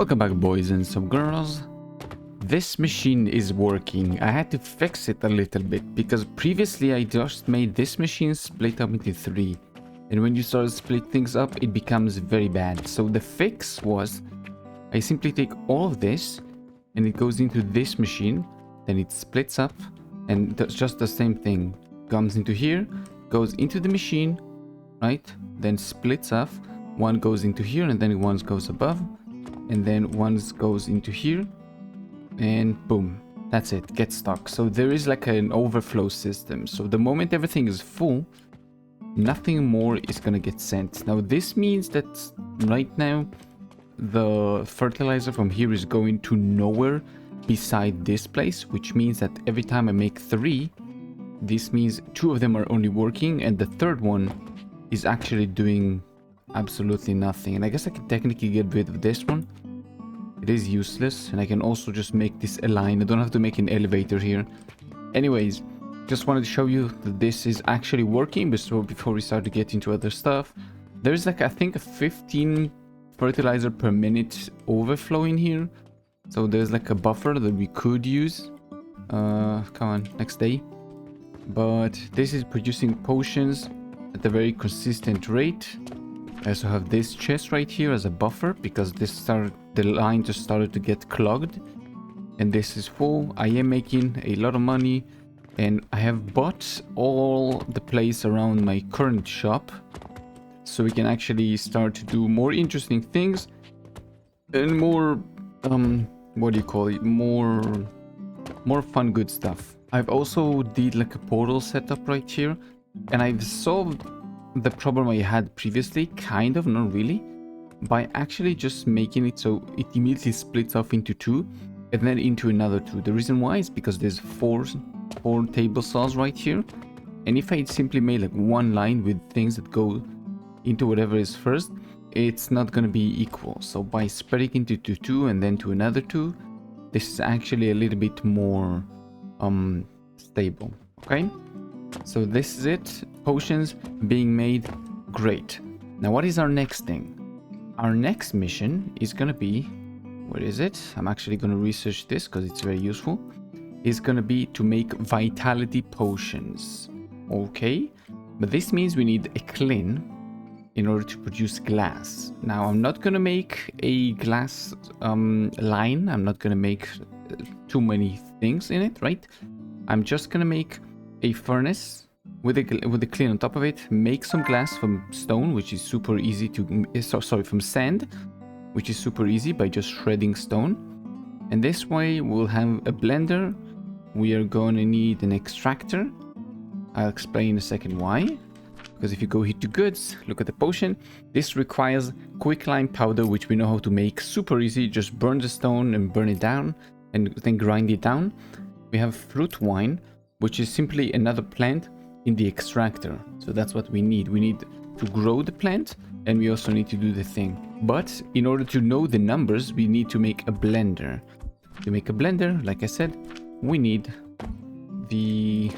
Welcome back, boys and some girls. This machine is working. I had to fix it a little bit because previously I just made this machine split up into three, and when you start to split things up it becomes very bad. So the fix was I simply take all of this and it goes into this machine, then it splits up and does just the same thing. Comes into here, goes into the machine, right? Then splits up. One goes into here and then one goes above, and then one goes into here, and boom, that's it, gets stuck. So there is like an overflow system. So the moment everything is full, nothing more is gonna get sent. Now this means that right now the fertilizer from here is going to nowhere beside this place, which means that every time I make three, this means two of them are only working and the third one is actually doing absolutely nothing. And I guess I can technically get rid of this one. It is useless, and I can also just make this a line. I don't have to make an elevator here. Anyways, just wanted to show you that this is actually working before we start to get into other stuff. There's like, I think, a 15 fertilizer per minute overflow in here, so there's like a buffer that we could use. Come on, next day. But this is producing potions at a very consistent rate. I also have this chest right here as a buffer because the line just started to get clogged, and this is full. I am making a lot of money, and I have bought all the place around my current shop, so we can actually start to do more interesting things and more what do you call it, more fun good stuff. I've also did like a portal setup right here, and I've solved the problem I had previously, kind of, not really, by actually just making it so it immediately splits off into two and then into another two. The reason why is because there's four table saws right here, and if I simply made like one line with things that go into whatever is first, it's not going to be equal. So by spreading into two and then to another two, this is actually a little bit more stable. Okay, so this is it. Potions being made, great. Now what is our next thing? Our next mission is gonna be, where is it? I'm actually gonna research this because it's very useful. It's gonna be to make vitality potions. Okay, but this means we need a clean in order to produce glass. Now I'm not gonna make a glass line. I'm not gonna make too many things in it, right? I'm just gonna make a furnace with a clean on top of it, make some glass from stone, which is super easy to, from sand, which is super easy by just shredding stone. And this way we'll have a blender. We are going to need an extractor. I'll explain in a second why. Because if you go here to goods, look at the potion. This requires quicklime powder, which we know how to make super easy. Just burn the stone and burn it down and then grind it down. We have fruit wine, which is simply another plant in the extractor. So that's what we need. We need to grow the plant, and we also need to do the thing. But in order to know the numbers, we need to make a blender. To make a blender, like I said, we need the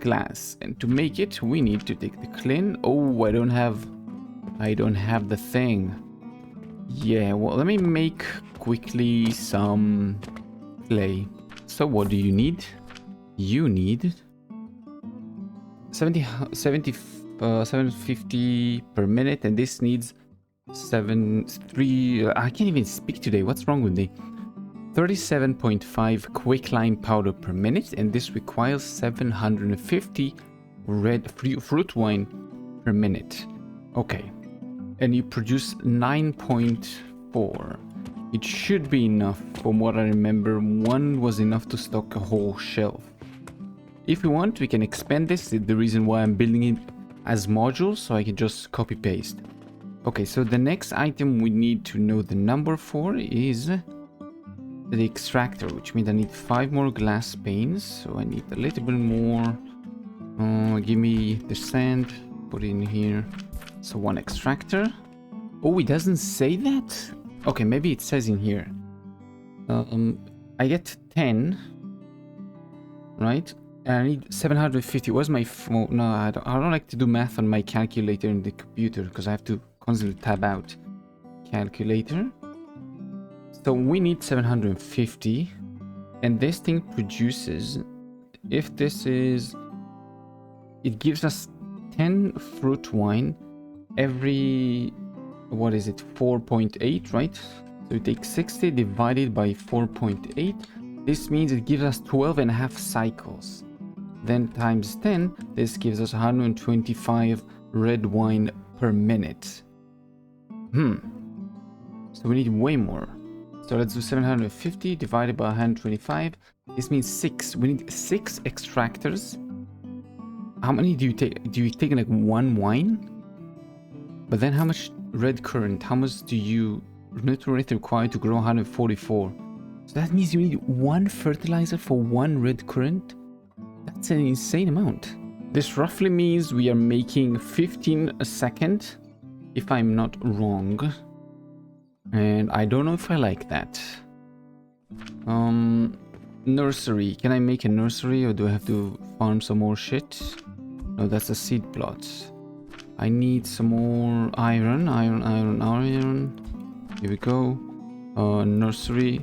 glass, and to make it we need to take the clean. Oh, I don't have the thing. Yeah, well, let me make quickly some clay. So what do you need? You need 750 per minute, and this needs 3. I can't even speak today. What's wrong with me? 37.5 quicklime powder per minute, and this requires 750 red fruit wine per minute. Okay, and you produce 9.4. It should be enough. From what I remember, one was enough to stock a whole shelf. If we want, we can expand this. The reason why I'm building it as modules, so I can just copy paste. Okay, so the next item we need to know the number for is the extractor, which means I need 5 more glass panes. So I need a little bit more. Give me the sand, put it in here. So 1 extractor. Oh, it doesn't say that? Okay, maybe it says in here. I get 10, right? And I need 750. Where's my phone? No, I don't like to do math on my calculator in the computer because I have to constantly tab out. Calculator. So we need 750. And this thing produces, if this is, it gives us 10 fruit wine every, what is it, 4.8, right? So we take 60 divided by 4.8. This means it gives us 12 and a half cycles. Then times 10, this gives us 125 red wine per minute. So we need way more. So let's do 750 divided by 125. This means 6. We need 6 extractors. How many do you take? Do you take like 1 wine? But then how much red currant? How much do you nutrient require to grow 144? So that means you need 1 fertilizer for 1 red currant? That's an insane amount. This roughly means we are making 15 a second, if I'm not wrong. And I don't know if I like that. Nursery. Can I make a nursery or do I have to farm some more shit? No, that's a seed plot. I need some more iron. Here we go. Nursery.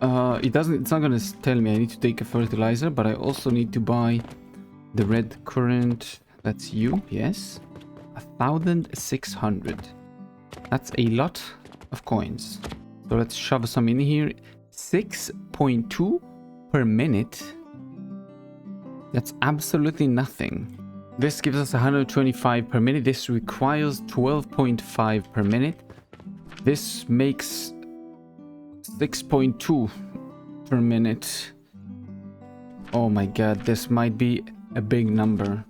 It's not gonna tell me I need to take a fertilizer, but I also need to buy the red currant. That's you, yes. 1,600. That's a lot of coins. So let's shove some in here. 6.2 per minute. That's absolutely nothing. This gives us 125 per minute. This requires 12.5 per minute. This makes 6.2 per minute. Oh my god, this might be a big number.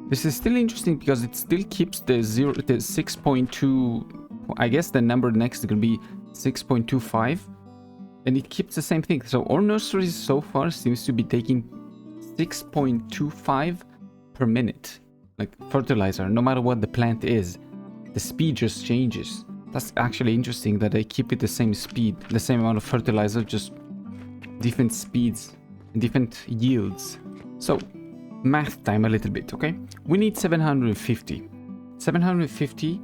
This is still interesting because it still keeps the 6.2. I guess the number next is going to be 6.25. And it keeps the same thing. So our nurseries so far seems to be taking 6.25 per minute. Like fertilizer, no matter what the plant is. The speed just changes. That's actually interesting that they keep it the same speed. The same amount of fertilizer, just different speeds. Different yields. So, math time a little bit, okay? We need 750. 750...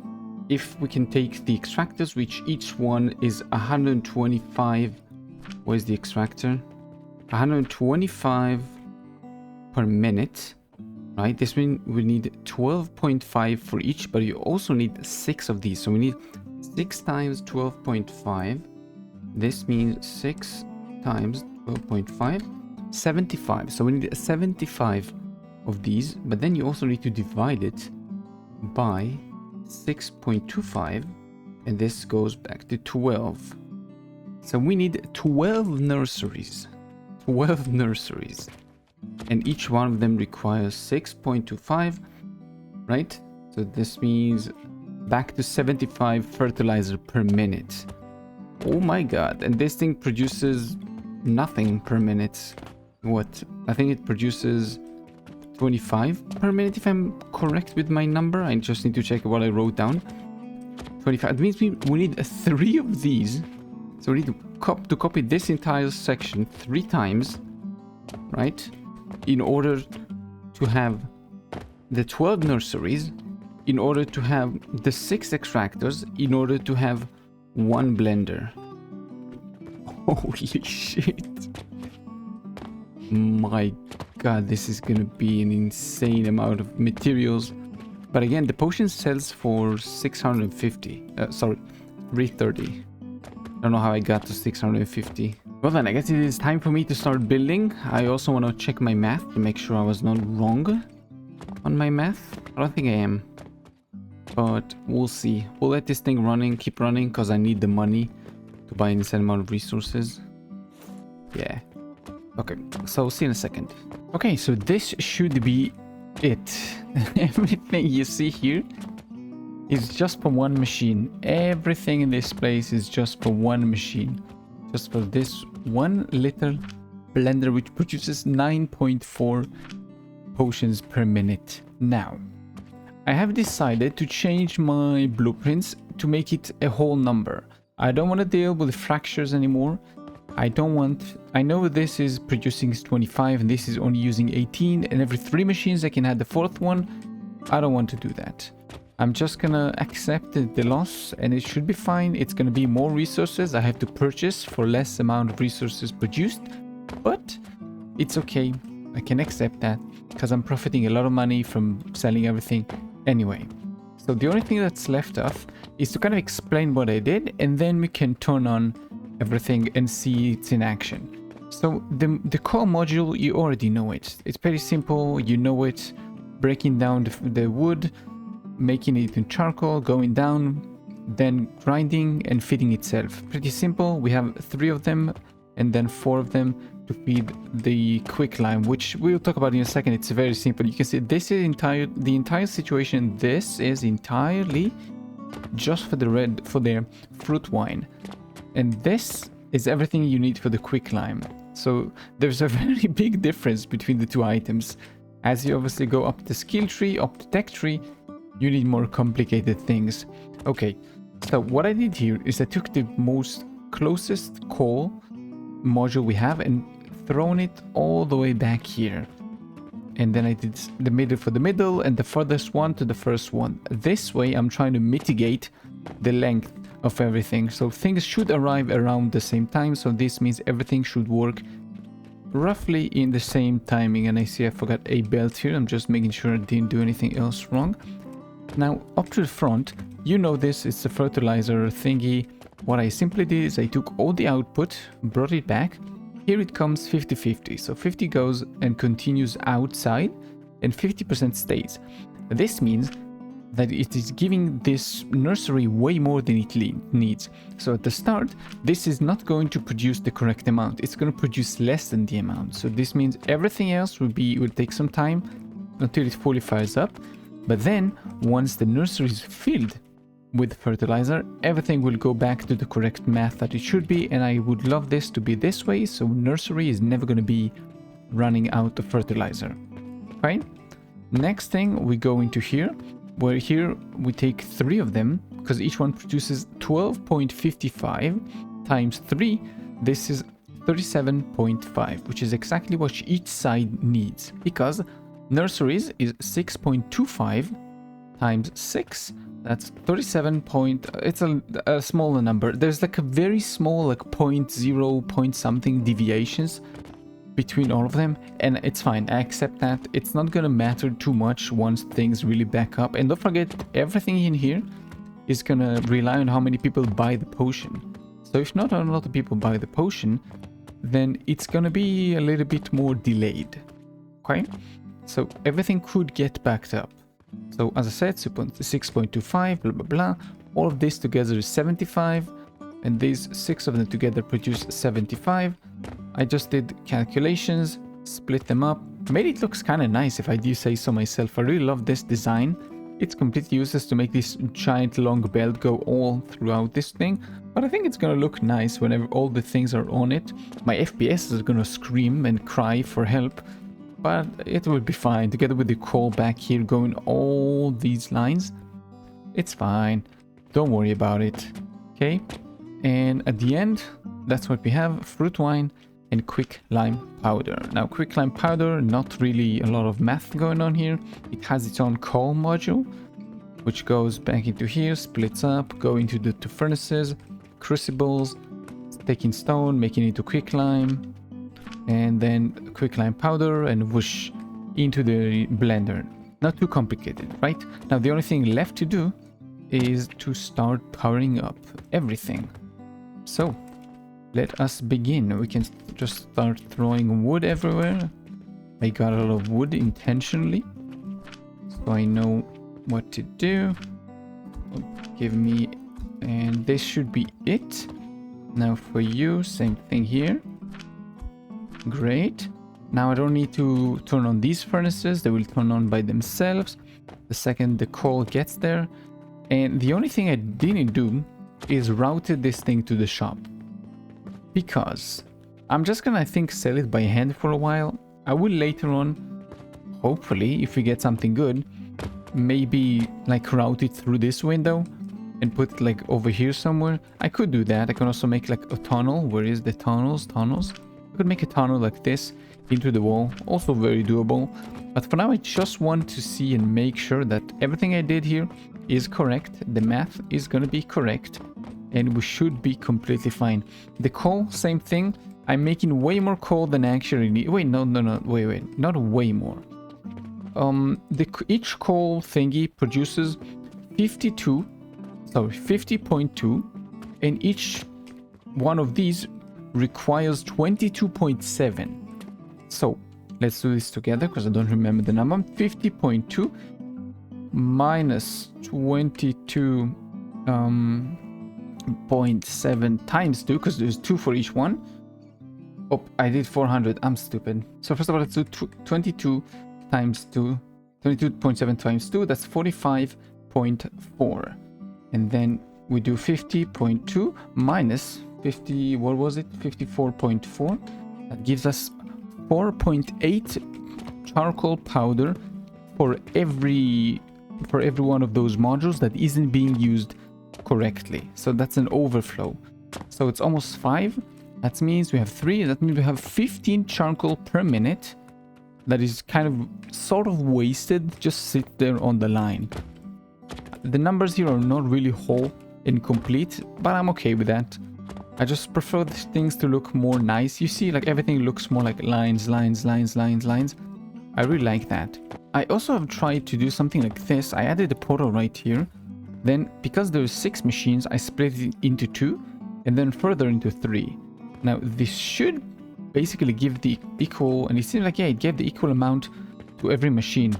If we can take the extractors, which each one is 125. Where's the extractor? 125 per minute, right? This means we need 12.5 for each, but you also need 6 of these. So we need 6 times 12.5. This means 6 times 12.5, 75. So we need 75 of these, but then you also need to divide it by 6.25, and this goes back to 12. So we need 12 nurseries. 12 nurseries. And each one of them requires 6.25, right? So this means back to 75 fertilizer per minute. Oh my god. And this thing produces nothing per minute. What? I think it produces 25 per minute, if I'm correct with my number. I just need to check what I wrote down. 25. It means we need 3 of these. So we need to copy this entire section 3 times, right? In order to have the 12 nurseries, in order to have the 6 extractors, in order to have 1 blender. Holy shit. My god, this is gonna be an insane amount of materials. But again, the potion sells for 650. Sorry, 330. I don't know how I got to 650. Well then, I guess it is time for me to start building. I also want to check my math to make sure I was not wrong on my math. I don't think I am. But we'll see. We'll let this thing keep running, because I need the money to buy an insane amount of resources. Yeah. Okay, so see in a second. Okay, so this should be it. Everything you see here is just for one machine. Everything in this place is just for one machine. Just for this one little blender, which produces 9.4 potions per minute. Now, I have decided to change my blueprints to make it a whole number. I don't want to deal with fractures anymore. I know this is producing 25 and this is only using 18, and every 3 machines I can add the 4th one. I don't want to do that. I'm just gonna accept the loss and it should be fine. It's gonna be more resources I have to purchase for less amount of resources produced, but it's okay. I can accept that because I'm profiting a lot of money from selling everything anyway. So the only thing that's left off is to kind of explain what I did, and then we can turn on everything and see it's in action. So the core module, you already know it. It's pretty simple, you know it. Breaking down the wood, making it in charcoal, going down, then grinding and feeding itself. Pretty simple. We have 3 of them and then 4 of them to feed the quicklime, which we'll talk about in a second. It's very simple. You can see this is the entire situation. This is entirely just for the fruit wine, and this is everything you need for the quicklime. So there's a very big difference between the 2 items. As you obviously go up the skill tree, up the tech tree, you need more complicated things. Okay, so what I did here is I took the most closest coal module we have and thrown it all the way back here. And then I did the middle for the middle and the furthest one to the first one. This way I'm trying to mitigate the length of everything. So things should arrive around the same time. So this means everything should work roughly in the same timing. And I see I forgot a belt here. I'm just making sure I didn't do anything else wrong. Now up to the front, you know this, it's a fertilizer thingy. What I simply did is I took all the output, brought it back. Here it comes 50-50, so 50 goes and continues outside and 50% stays. This means that it is giving this nursery way more than it needs. So at the start, this is not going to produce the correct amount. It's going to produce less than the amount. So this means everything else will take some time until it fully fires up. But then once the nursery is filled with fertilizer, everything will go back to the correct math that it should be, and I would love this to be this way, so nursery is never going to be running out of fertilizer. Fine. Next thing, we go into here, where here we take 3 of them, because each one produces 12.55 times 3. This is 37.5, which is exactly what each side needs, because nurseries is 6.25 times 6. That's 37 it's a smaller number. There's like a very small, like 0.0 point something deviations between all of them, and it's fine. I accept that. It's not gonna matter too much once things really back up. And don't forget, everything in here is gonna rely on how many people buy the potion. So if not a lot of people buy the potion, then it's gonna be a little bit more delayed. Okay? So everything could get backed up. So as I said, 6.25, blah blah blah. All of this together is 75, and these 6 of them together produce 75. I just did calculations, split them up, made it looks kind of nice if I do say so myself. I really love this design. It's completely useless to make this giant long belt go all throughout this thing, but I think it's gonna look nice whenever all the things are on it. My FPS is gonna scream and cry for help, but it will be fine. Together with the coal back here going all these lines, it's fine. Don't worry about it. Okay? And at the end, that's what we have: fruit wine and quicklime powder. Now, quicklime powder, not really a lot of math going on here. It has its own coal module, which goes back into here, splits up, go into the 2 furnaces, crucibles, taking stone, making it into quicklime, and then quicklime powder, and whoosh, into the blender. Not too complicated, right? Now the only thing left to do is to start powering up everything. So let us begin. We can just start throwing wood everywhere. I got a lot of wood intentionally, so I know what to do. Give me, and this should be it. Now for you, same thing here. Great. Now I don't need to turn on these furnaces. They will turn on by themselves the second the coal gets there. And the only thing I didn't do is routed this thing to the shop, because I'm just gonna, I think, sell it by hand for a while. I will later on, hopefully, if we get something good, maybe like route it through this window and put it like over here somewhere. I could do that. I can also make like a tunnel. Where is the tunnels? I could make a tunnel like this into the wall. Also very doable. But for now, I just want to see and make sure that everything I did here is correct. The math is gonna be correct. And we should be completely fine. The coal, same thing. I'm making way more coal than I actually need. Wait, no. Wait. Not way more. Each coal thingy produces 50.2. And each one of these requires 22.7. So let's do this together because I don't remember the number. 50.2 minus 22.7 times 2, because there's 2 for each one. Oh, I did 400. I'm stupid. So first of all, let's do 22 times 2. 22.7 times 2. That's 45.4. And then we do 50.2 minus 50. What was it? 54.4. That gives us 4.8 charcoal powder for every one of those modules that isn't being used correctly. So that's an overflow. So it's almost 5. That means we have 3. That means we have 15 charcoal per minute. That is kind of sort of wasted. Just sit there on the line. The numbers here are not really whole and complete, but I'm okay with that. I just prefer things to look more nice. You see, like everything looks more like lines. I really like that. I also have tried to do something like this. I added a portal right here. Then, because there's 6 machines, I split it into 2 and then further into 3. Now, this should basically give the equal, and it seems like, yeah, it gave the equal amount to every machine.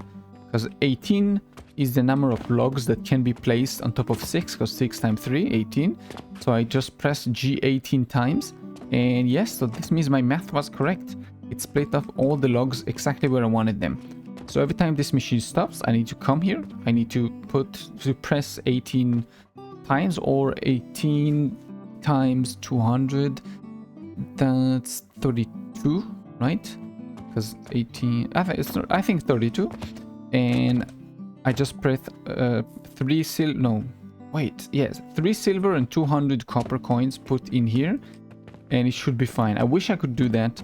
Because 18 is the number of logs that can be placed on top of 6, because 6 times 3, 18. So I just pressed G 18 times. And yes, so this means my math was correct. It split up all the logs exactly where I wanted them. So every time this machine stops, I need to come here. I need to press 18 times, or 18 times 200. That's 32, right? Because 18, I think 32. And I just press 3 silver and 200 copper coins put in here, and it should be fine. I wish I could do that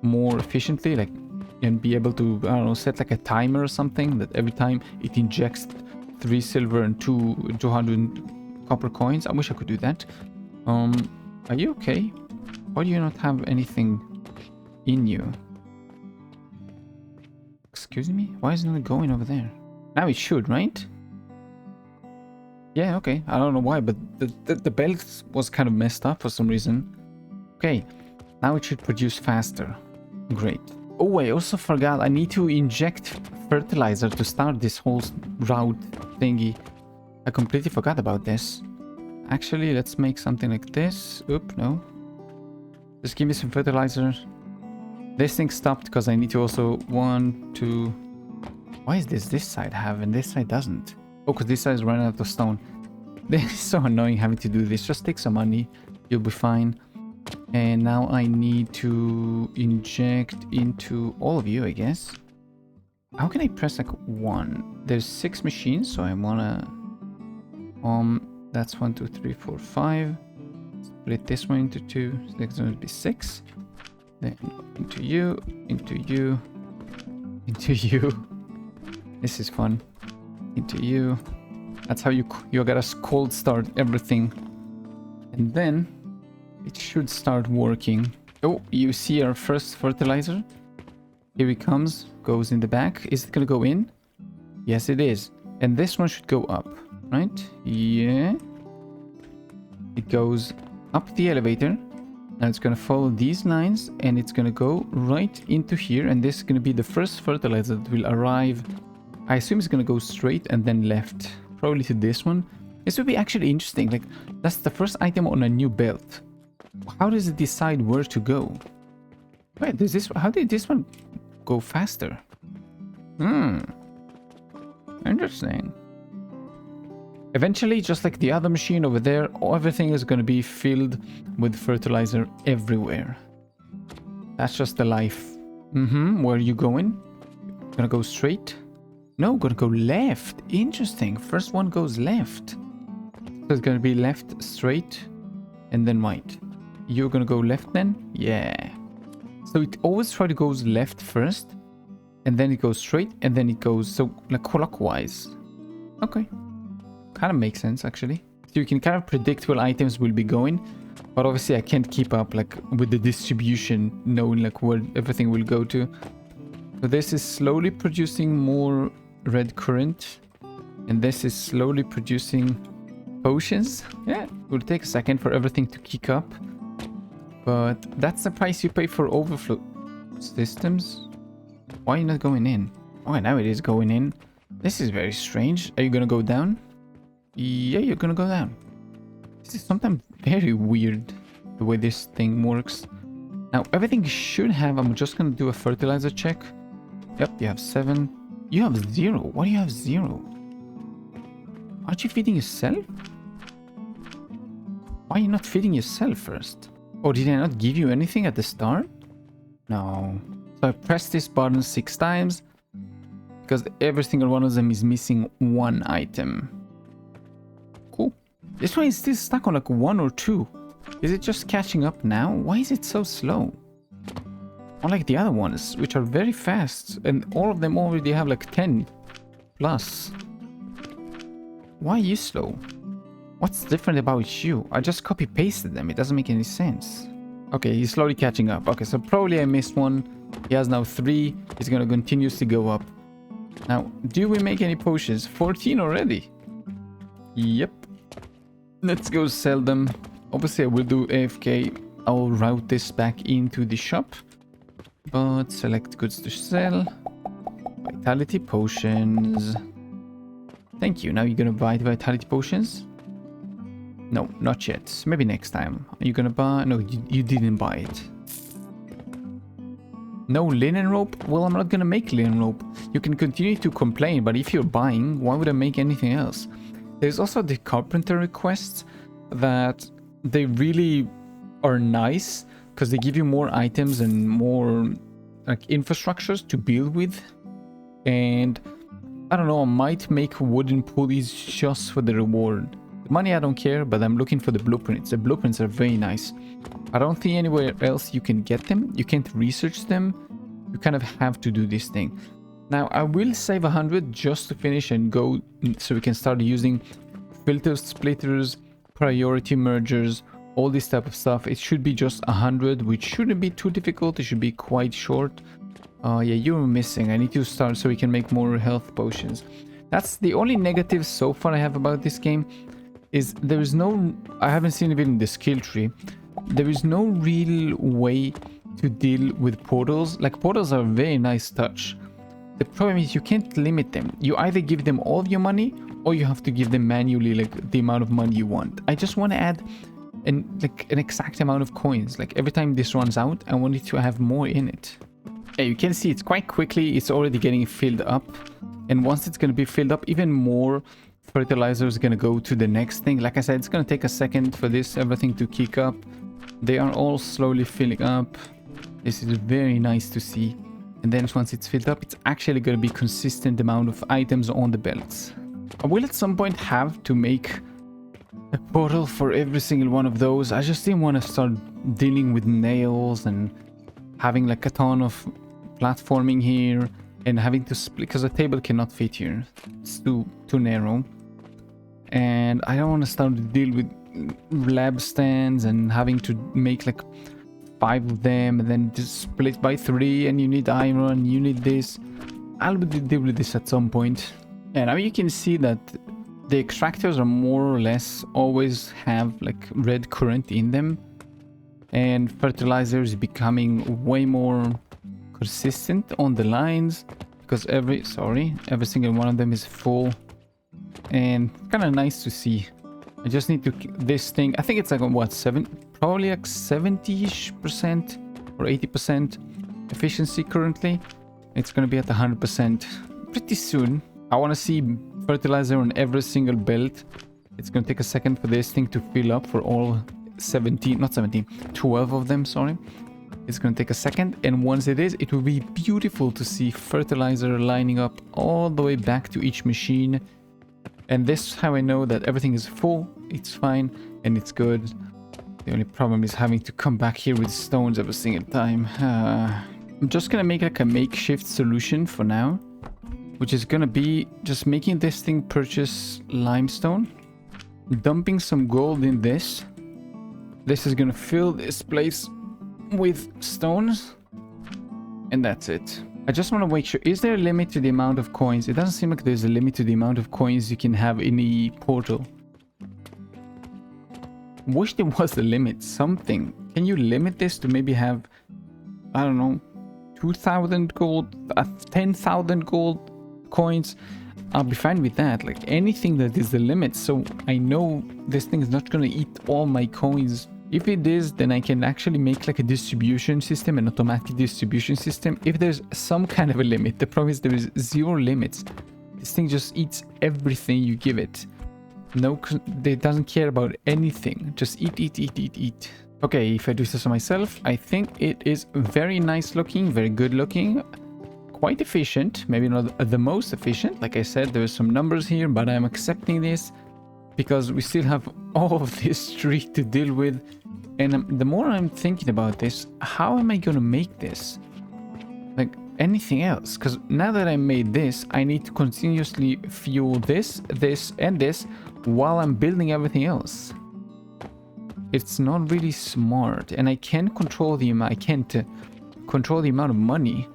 more efficiently, like, and be able to, I don't know, set like a timer or something that every time it injects 3 silver and 200 copper coins. I wish I could do that. Are you okay? Why do you not have anything in you? Excuse me? Why isn't it going over there? Now it should, right? Yeah, okay. I don't know why, but the belt was kind of messed up for some reason. Okay, now it should produce faster. Great. Oh, I also forgot I need to inject fertilizer to start this whole route thingy. I completely forgot about this. Actually, let's make something like this. Oop, no. Just give me some fertilizer. This thing stopped because I need to also 1, 2... Why is this side have and this side doesn't? Oh, because this side is running out of stone. This is so annoying having to do this. Just take some money. You'll be fine. And now I need to inject into all of you, I guess. How can I press like 1? There's 6 machines, so I wanna... that's 1, 2, 3, 4, 5. Split this one into 2. So it's going to be 6. Then into you, into you, into you. This is fun. Into you. That's how you gotta cold start everything. And then it should start working. Oh, you see our first fertilizer? Here it comes. Goes in the back. Is it gonna go in? Yes, it is. And this one should go up, right? Yeah. It goes up the elevator. Now it's gonna follow these lines and it's gonna go right into here, and this is gonna be the first fertilizer that will arrive. I assume it's gonna go straight and then left, probably to this one. This would be actually interesting. Like, that's the first item on a new belt. How does it decide where to go? Wait, does this? How did this one go faster? Interesting. Eventually, just like the other machine over there, everything is going to be filled with fertilizer everywhere. That's just the life. Where are you going? Gonna go straight? No, gonna go left. Interesting. First one goes left. So it's gonna be left, straight, and then right. You're gonna go left then? Yeah. So it always try to goes left first, and then it goes straight, and then it goes so like clockwise. Okay. kind of makes sense actually. So you can kind of predict where items will be going, but obviously I can't keep up like with the distribution, knowing like where everything will go to. So this is slowly producing more red current, and this is slowly producing potions. Yeah, it will take a second for everything to kick up, but that's the price you pay for overflow systems. Why are you not going in? Oh, now it is going in. This is very strange. Are you gonna go down? Yeah, you're gonna go down. This is sometimes very weird, the way this thing works. Now, everything should have... I'm just gonna do a fertilizer check. Yep, you have 7. You have 0. Why do you have 0? Aren't you feeding yourself? Why are you not feeding yourself first? Or did I not give you anything at the start? No. So I pressed this button 6 times because every single one of them is missing 1 item. Cool. This one is still stuck on like 1 or 2. Is it just catching up now? Why is it so slow? Unlike the other ones, which are very fast, and all of them already have like 10 plus. Why are you slow? What's different about you? I just copy-pasted them. It doesn't make any sense. Okay, he's slowly catching up. Okay, so probably I missed one. He has now 3. He's gonna continuously go up. Now, do we make any potions? 14 already. Yep. Let's go sell them. Obviously, I will do AFK. I'll route this back into the shop. But select goods to sell. Vitality potions. Thank you. Now you're gonna buy the vitality potions? No, not yet. Maybe next time. Are you gonna buy? No, you didn't buy it. No linen rope? Well, I'm not gonna make linen rope. You can continue to complain, but if you're buying, why would I make anything else? There's also the carpenter requests that they really are nice because they give you more items and more like infrastructures to build with. And I don't know, I might make wooden pulleys just for the reward. The money I don't care, but I'm looking for the blueprints. The blueprints are very nice. I don't think anywhere else you can get them. You can't research them. You kind of have to do this thing. Now, I will save 100 just to finish and go so we can start using filter splitters, priority mergers, all this type of stuff. It should be just 100, which shouldn't be too difficult. It should be quite short. Yeah, you're missing. I need to start so we can make more health potions. That's the only negative so far I have about this game. Is there is no... I haven't seen it in the skill tree. There is no real way to deal with portals. Like, portals are a very nice touch. The problem is you can't limit them. You either give them all of your money, or you have to give them manually like the amount of money you want. I just want to add an exact amount of coins. Like every time this runs out, I want it to have more in it. Yeah, you can see it's quite quickly. It's already getting filled up. And once it's going to be filled up, even more fertilizer is going to go to the next thing. Like I said, it's going to take a second for this everything to kick up. They are all slowly filling up. This is very nice to see. And then once it's filled up, it's actually going to be consistent amount of items on the belts. I will at some point have to make a portal for every single one of those. I just didn't want to start dealing with nails and having like a ton of platforming here and having to split because the table cannot fit here. It's too narrow. And I don't want to start to deal with lab stands and having to make like 5 of them and then just split by 3, and you need iron, you need this. I'll deal with this at some point. And now you can see that the extractors are more or less always have like red current in them, and fertilizer is becoming way more consistent on the lines because every single one of them is full, and kind of nice to see. I just need to this thing. I think it's like what, probably like 70-ish% or 80% efficiency currently. It's gonna be at 100% pretty soon. I want to see fertilizer on every single belt. It's gonna take a second for this thing to fill up for all 12 of them, sorry. It's gonna take a second, and once it is, it will be beautiful to see fertilizer lining up all the way back to each machine. And this is how I know that everything is full, it's fine, and it's good. The only problem is having to come back here with stones every single time. I'm just gonna make like a makeshift solution for now. which is gonna be just making this thing purchase limestone, dumping some gold in this. This is gonna fill this place with stones, and that's it. I just want to make sure, is there a limit to the amount of coins? It doesn't seem like there's a limit to the amount of coins you can have in a portal. Wish there was a limit, something. Can you limit this to maybe have, I don't know, 2,000 gold, 10,000 gold coins? I'll be fine with that. Like anything that is the limit, so I know this thing is not going to eat all my coins. If it is, then I can actually make like a distribution system, an automatic distribution system. If there's some kind of a limit, the problem is there is zero limits. This thing just eats everything you give it. No, it doesn't care about anything. Just eat, eat, eat, eat, eat. Okay, if I do this myself, I think it is very nice looking, very good looking, quite efficient. Maybe not the most efficient. Like I said, there's some numbers here, but I'm accepting this because we still have all of this street to deal with. And the more I'm thinking about this, how am I going to make this like anything else? Because now that I made this, I need to continuously fuel this, this, and this while I'm building everything else. It's not really smart, and I can't control the amount. I can't control the amount of money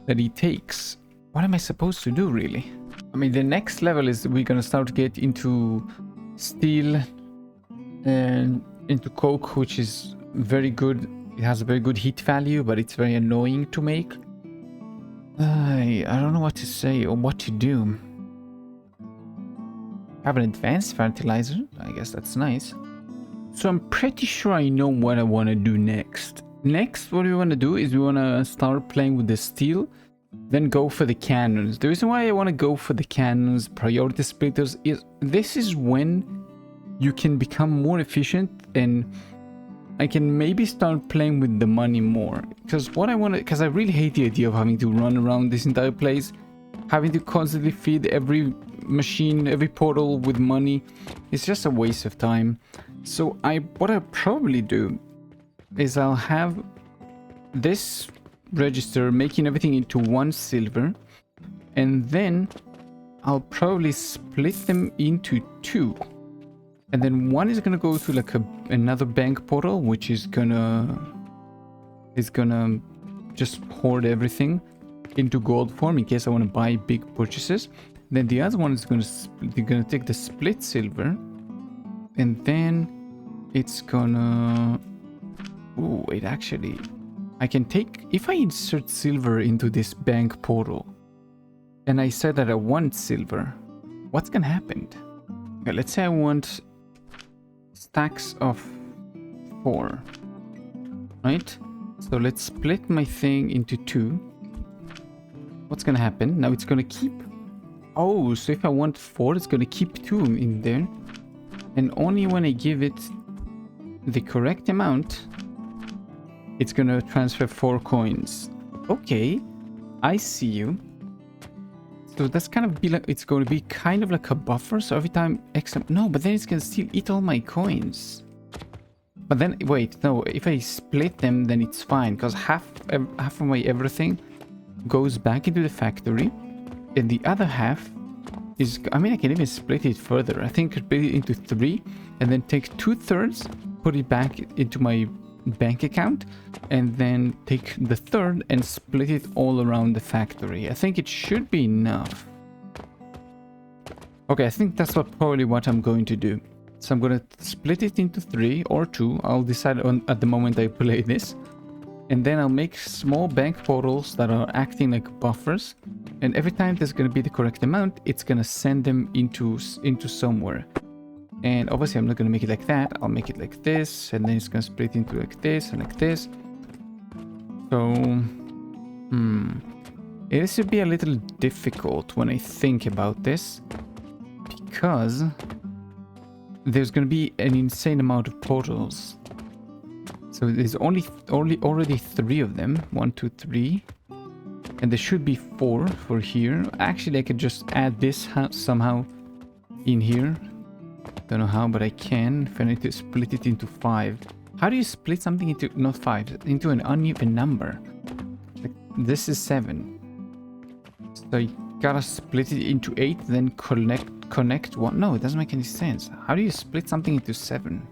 that it takes. What am I supposed to do, really? I mean, the next level is we're gonna start to get into steel and into coke, which is very good. It has a very good heat value, but it's very annoying to make. I don't know what to say or what to do. Have an advanced fertilizer. I guess that's nice. So I'm pretty sure I know what I want to do next. Next, what we want to do is we want to start playing with the steel, then go for the cannons. The reason why I want to go for the cannons, priority splitters, is this is when you can become more efficient and I can maybe start playing with the money more. Because what I want to, because I really hate the idea of having to run around this entire place, having to constantly feed every machine, every portal with money. It's just a waste of time. So what I'll probably do is I'll have this register making everything into 1 silver, and then I'll probably split them into 2. And then one is gonna go to like another bank portal, which is gonna just hoard everything into gold form in case I want to buy big purchases. Then the other one is gonna take the split silver, and then it's gonna... Ooh, it actually... I can take... If I insert silver into this bank portal, and I said that I want silver, what's gonna happen? Okay, let's say I want stacks of 4, right? So let's split my thing into 2. What's gonna happen? Now it's gonna keep... Oh, so if I want 4, it's gonna keep 2 in there. And only when I give it the correct amount, it's gonna transfer 4 coins. Okay, I see you. So that's kind of be like, it's going to be kind of like a buffer. So every time X... No, but then it's gonna still eat all my coins. But then, wait, no, if I split them, then it's fine. Because half of my everything goes back into the factory. And the other half is... I mean, I can even split it further. I think split it into 3. And then take 2/3, put it back into my bank account, and then take the 1/3 and split it all around the factory. I think it should be enough. Okay, I think that's probably what I'm going to do. So I'm going to split it into 3 or 2. I'll decide on at the moment I play this. And then I'll make small bank portals that are acting like buffers. And every time there's going to be the correct amount, it's going to send them into somewhere. And obviously I'm not going to make it like that. I'll make it like this, and then it's going to split into like this and like this. So, this would be a little difficult when I think about this, because there's going to be an insane amount of portals. So there's already 3 of them. 1, 2, 3. And there should be 4 for here. Actually, I could just add this somehow in here. Don't know how, but I can. If I need to split it into 5. How do you split something into, not 5, into an uneven number? Like, this is 7. So you gotta split it into 8, then connect one. No, it doesn't make any sense. How do you split something into 7?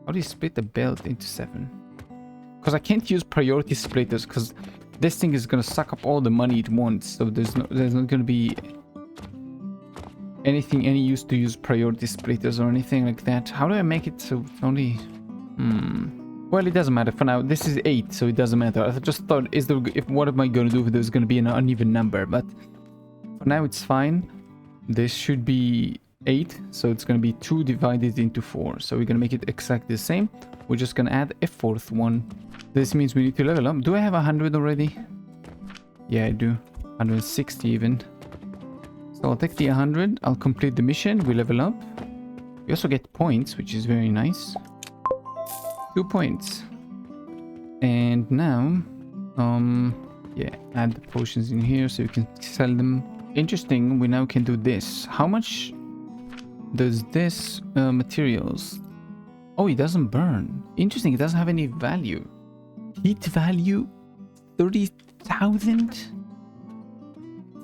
How do you split the belt into 7? Because I can't use priority splitters because this thing is gonna suck up all the money it wants. So there's not gonna be any use to use priority splitters or anything like that. How do I make it so it's only? Well, it doesn't matter for now. This is 8, so it doesn't matter. I just thought, what am I gonna do if there's gonna be an uneven number? But for now, it's fine. This should be 8, so it's gonna be 2 divided into 4. So we're gonna make it exactly the same. We're just gonna add a 4th one. This means we need to level up. Do I have 100 already? Yeah, I do. 160 even. So I'll take the 100. I'll complete the mission. We level up. We also get points, which is very nice. 2 points. And now, yeah, add the potions in here so you can sell them. Interesting, we now can do this. How much does this materials? Oh, it doesn't burn. Interesting, it doesn't have any value. Heat value 30,000?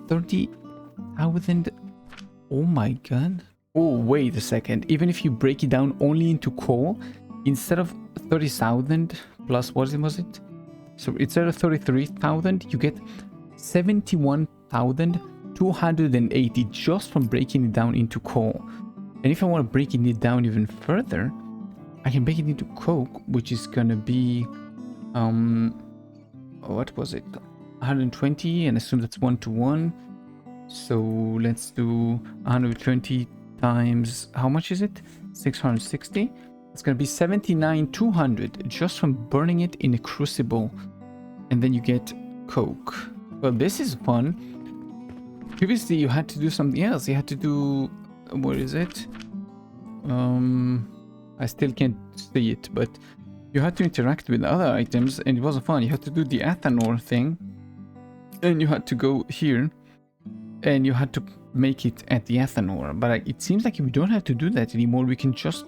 30,000? Oh my god. Oh, wait a second. Even if you break it down only into coal, instead of 30,000 plus, what was it? So instead of 33,000, you get 71,280 just from breaking it down into coal. And if I want to break it down even further, I can break it into coke, which is gonna be, what was it? 120, and assume that's 1 to 1. So let's do 120 times, how much is it? 660. It's gonna be 79,200 just from burning it in a crucible, and then you get coke. Well, this is fun. Previously, you had to do something else. You had to do, what is it? I still can't see it, but you had to interact with other items, and it wasn't fun. You had to do the Athanor thing, and you had to go here, and you had to make it at the Athanor. But it seems like we don't have to do that anymore. We can just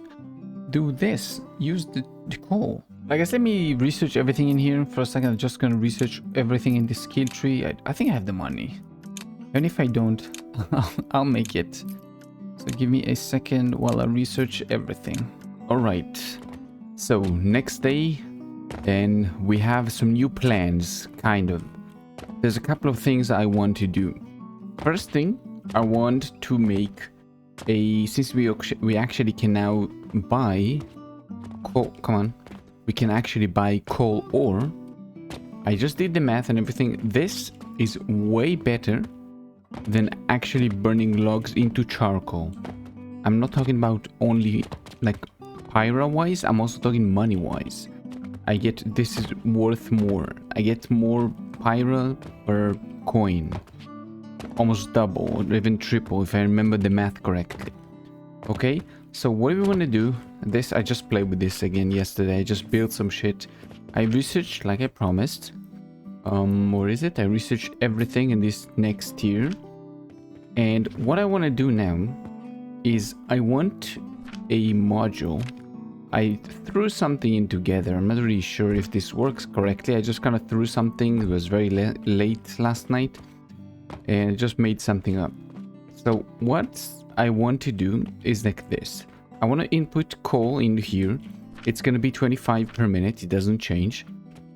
do this. Use the coal. I guess let me research everything in here for a second. I'm just gonna research everything in the skill tree. I think I have the money. And if I don't, I'll make it. So give me a second while I research everything. Alright. So next day, and we have some new plans, kind of. There's a couple of things I want to do. First thing, I want to make a, since we actually can now buy coal, come on, we can actually buy coal ore. I just did the math and everything. This is way better than actually burning logs into charcoal. I'm not talking about only like pyra wise, I'm also talking money wise. I get, this is worth more. I get more pyra per coin. Almost double or even triple if I remember the math correctly. Okay, so what do we want to do? This, I just played with this again yesterday. I just built some shit. I researched like I promised. Where is it? I researched everything in this next tier. And what I want to do now is I want a module. I threw something in together. I'm not really sure if this works correctly. I just kind of threw something. It was very late last night. And I just made something up. So what I want to do is like this. I want to input coal into here. It's going to be 25 per minute. It doesn't change.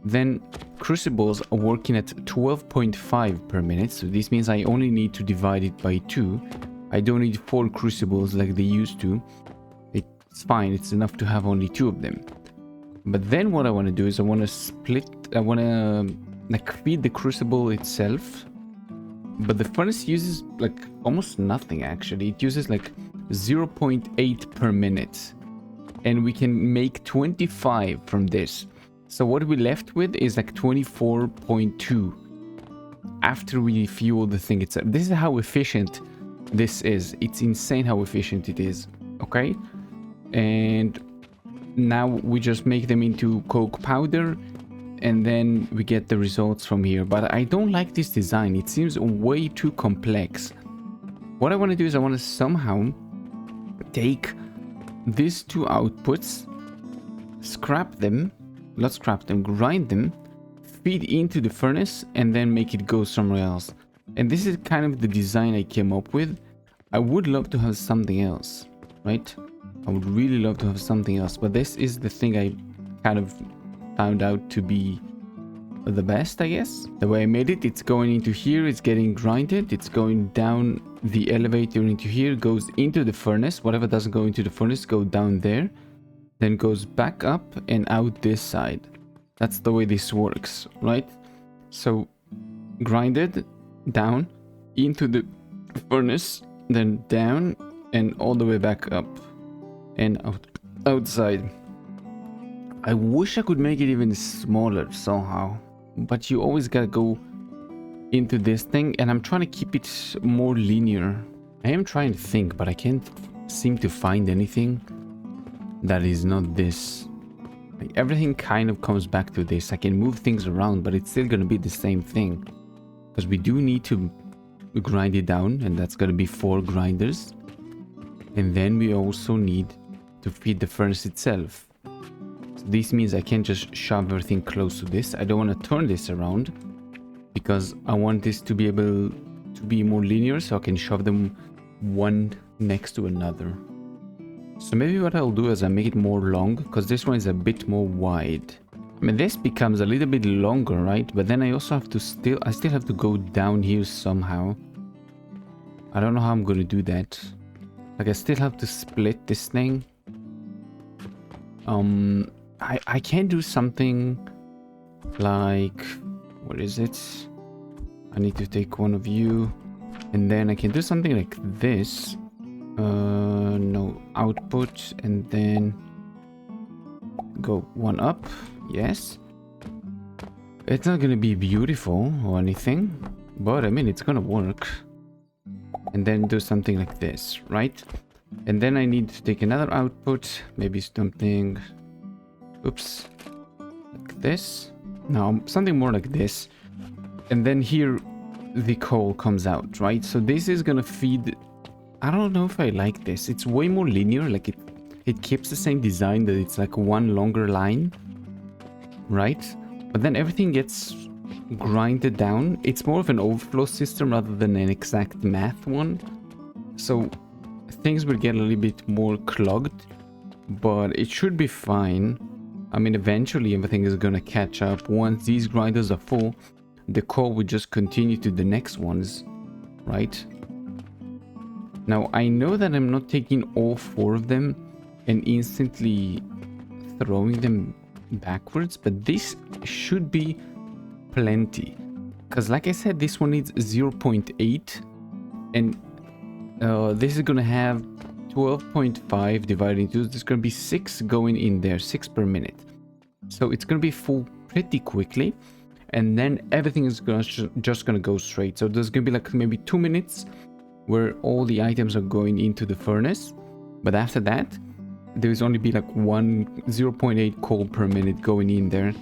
Then crucibles are working at 12.5 per minute. So this means I only need to divide it by 2. I don't need 4 crucibles like they used to. It's fine. It's enough to have only 2 of them. But then what I want to do is I want to split. I want to like feed the crucible itself. But the furnace uses like almost nothing actually. It uses like 0.8 per minute. And we can make 25 from this. So what we're left with is like 24.2 after we fuel the thing itself. This is how efficient this is. It's insane how efficient it is. Okay? And now we just make them into coke powder. And then we get the results from here. But I don't like this design. It seems way too complex. What I want to do is I want to somehow take these 2 outputs, scrap them, grind them, feed into the furnace, and then make it go somewhere else. And this is kind of the design I came up with. I would love to have something else, right? I would really love to have something else, but this is the thing I kind of found out to be the best, I guess. The way I made it, it's going into here, it's getting grinded, it's going down the elevator into here, goes into the furnace. Whatever doesn't go into the furnace go down there, then goes back up and out this side. That's the way this works, right? So grinded down into the furnace, then down and all the way back up and outside. I wish I could make it even smaller somehow, but you always gotta go into this thing, and I'm trying to keep it more linear. I am trying to think, but I can't seem to find anything that is not this. Like, everything kind of comes back to this. I can move things around, but it's still gonna be the same thing, because we do need to grind it down, and that's gonna be 4 grinders. And then we also need to feed the furnace itself. So this means I can't just shove everything close to this. I don't want to turn this around, because I want this to be able to be more linear, so I can shove them one next to another. So maybe what I'll do is I make it more long, because this one is a bit more wide. I mean, this becomes a little bit longer, right? But then I also have to I still have to go down here somehow. I don't know how I'm going to do that. Like, I still have to split this thing. I can do something like, what is it? I need to take one of you, and then I can do something like this. No, output, and then go one up. Yes. It's not gonna be beautiful or anything, but I mean, it's gonna work. And then do something like this, right? And then I need to take another output, maybe something, oops, like this. No, something more like this. And then here the coal comes out, right? So this is gonna feed. I don't know if I like this. It's way more linear, like it keeps the same design, that it's like one longer line, right? But then everything gets grinded down. It's more of an overflow system rather than an exact math one. So things will get a little bit more clogged, but it should be fine. I mean, eventually everything is gonna catch up. Once these grinders are full, the coal will just continue to the next ones, right? Now, I know that I'm not taking all 4 of them and instantly throwing them backwards, but this should be plenty. Because like I said, this one needs 0.8, and this is going to have 12.5 divided into, there's going to be 6 going in there, 6 per minute. So it's going to be full pretty quickly, and then everything is just going to go straight. So there's going to be like maybe 2 minutes where all the items are going into the furnace, but after that there's only be like 0.8 coal per minute going in there.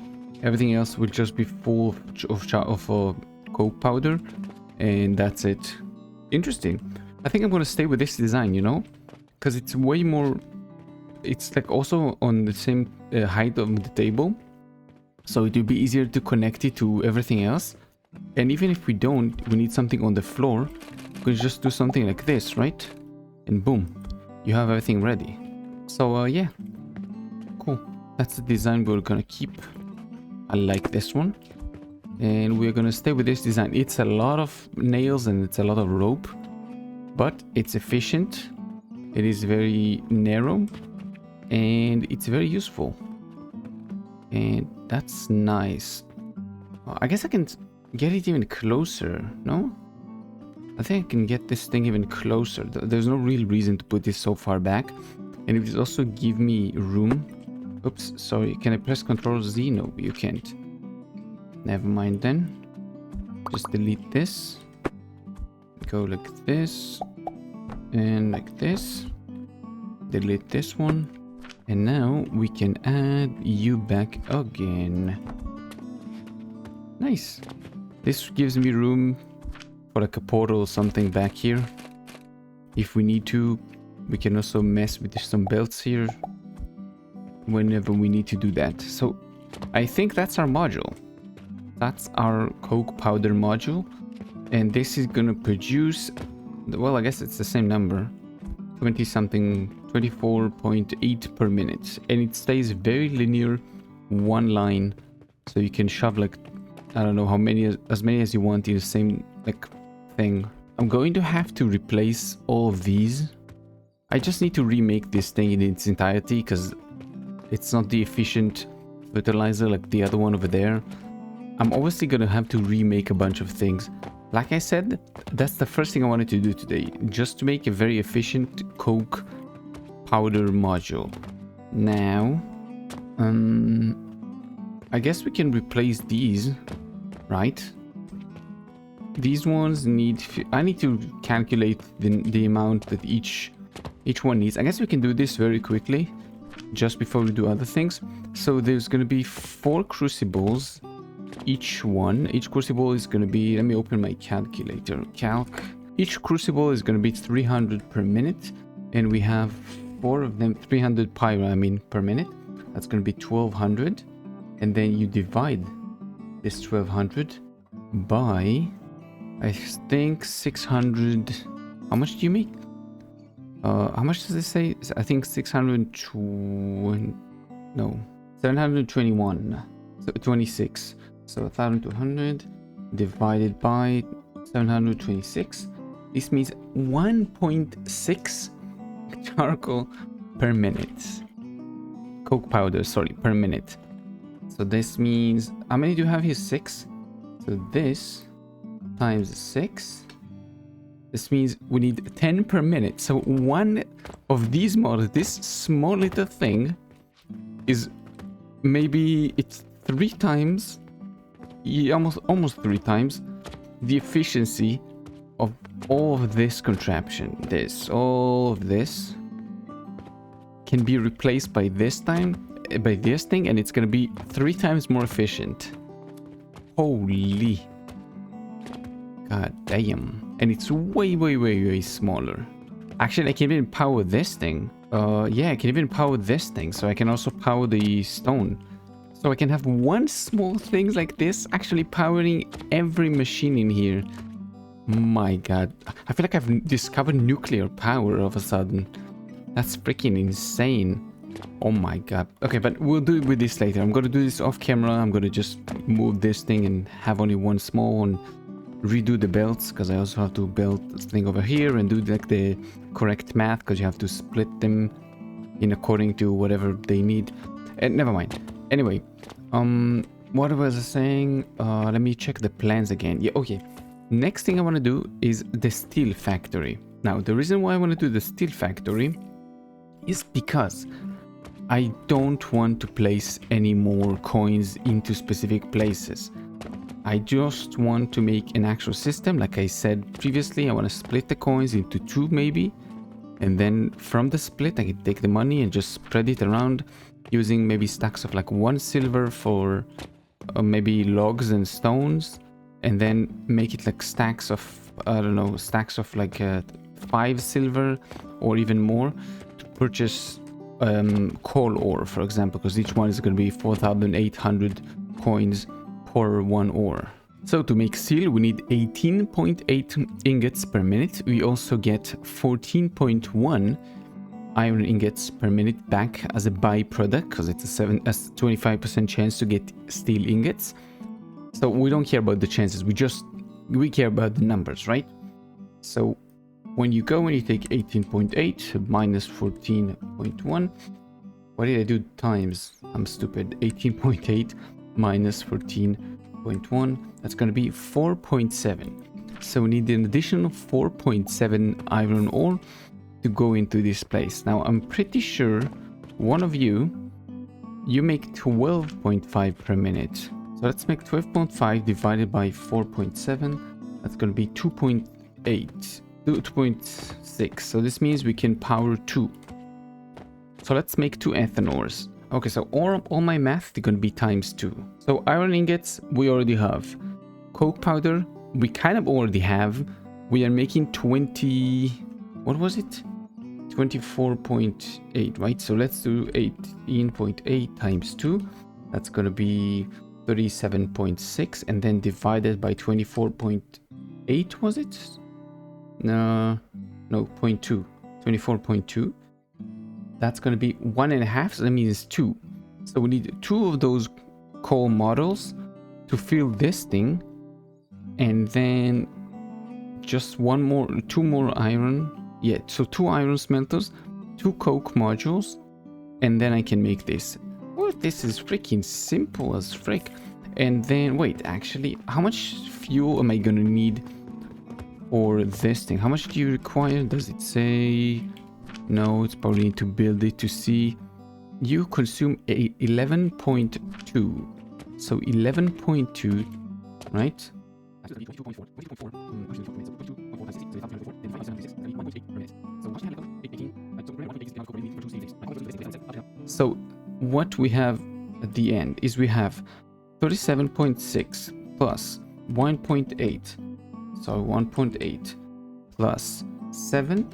Everything else will just be full of coke powder, and that's it. Interesting. I think I'm gonna stay with this design, you know, because it's way more, it's like also on the same height of the table, so it will be easier to connect it to everything else. And even if we don't, we need something on the floor, we can just do something like this, right? And boom, you have everything ready. So yeah, cool. That's the design we're gonna keep. I like this one, and we're gonna stay with this design. It's a lot of nails and it's a lot of rope, but it's efficient. It is very narrow, and it's very useful, and that's nice. I guess I can get it even closer, no? I think I can get this thing even closer. There's no real reason to put this so far back. And it will also give me room. Oops, sorry. Can I press Ctrl Z? No, you can't. Never mind then. Just delete this. Go like this. And like this. Delete this one. And now we can add you back again. Nice. This gives me room for like a portal or something back here. If we need to, we can also mess with some belts here whenever we need to do that. So I think that's our module. That's our coke powder module. And this is gonna produce, well, I guess it's the same number, 20 something, 24.8 per minute, and it stays very linear, one line, so you can shove like, I don't know how many, as many as you want in the same like thing. I'm going to have to replace all of these. I just need to remake this thing in its entirety because it's not the efficient fertilizer like the other one over there. I'm obviously gonna have to remake a bunch of things. Like I said, that's the first thing I wanted to do today, just to make a very efficient coke powder module. Now, I guess we can replace these, right? These ones need, I need to calculate the amount that each one needs. I guess we can do this very quickly, just before we do other things. So there's going to be 4 crucibles, each crucible is going to be, let me open my calculator, each crucible is going to be 300 per minute, and we have 4 of them, 300 pyro, per minute. That's going to be 1200, and then you divide this 1200 by, I think 600. How much do you make? How much does it say? I think 620. No, 721. So 26. So 1200 divided by 726. This means 1.6 charcoal per minute. Coke powder, sorry, per minute. So this means, how many do you have here? 6. So this times 6. This means we need 10 per minute. So one of these models, this small little thing, is maybe it's 3 times, almost 3 times the efficiency of all of this contraption. All of this can be replaced by this thing, and it's gonna be 3 times more efficient. Holy god damn. And it's way smaller. Actually, I can even power this thing. Yeah, I can even power this thing, so I can also power the stone. So I can have one small thing like this actually powering every machine in here. My god, I feel like I've discovered nuclear power all of a sudden. That's freaking insane. Oh my god. Okay, but we'll do it with this later. I'm gonna do this off camera. I'm gonna just move this thing and have only one small one. Redo the belts, because I also have to belt this thing over here and do like the correct math, because you have to split them in according to whatever they need. And never mind. Anyway, what was I saying? Let me check the plans again. Yeah, okay. Next thing I want to do is the steel factory. Now, the reason why I want to do the steel factory is because I don't want to place any more coins into specific places. I just want to make an actual system. Like I said previously, I want to split the coins into 2 maybe. And then from the split, I can take the money and just spread it around using maybe stacks of like 1 silver for maybe logs and stones. And then make it like stacks of, I don't know, stacks of like 5 silver or even more to purchase coal ore, for example, because each one is going to be 4,800 coins per 1 ore. So to make steel, we need 18.8 ingots per minute. We also get 14.1 iron ingots per minute back as a byproduct, because it's a 25% chance to get steel ingots. So we don't care about the chances, we care about the numbers, right? So when you go and you take 18.8 minus 14.1, what did I do times? I'm stupid. 18.8 minus 14.1, that's going to be 4.7. So we need an additional 4.7 iron ore to go into this place. Now I'm pretty sure one of you make 12.5 per minute. So let's make 12.5 divided by 4.7. That's going to be 2.6. So this means we can power 2. So let's make 2 ethanors. Okay, so all my math is going to be times 2. So iron ingots, we already have. Coke powder, we kind of already have. We are making 20... What was it? 24.8, right? So let's do 18.8 times 2. That's going to be 37.6, and then divided by 24.8 8, was it? No, 0.2. 24.2. That's going to be 1.5, so that means 2. So we need 2 of those coal models to fill this thing, and then just 2 more iron. Yeah, so 2 iron smelters, 2 coke modules, and then I can make this. Well, this is freaking simple as frick. And then, wait, actually, how much fuel am I gonna need for this thing? How much do you require? Does it say? No, it's probably need to build it to see. You consume a 11.2. So 11.2, right? So what we have at the end is we have 37.6 plus 1.8. So 1.8 plus 7,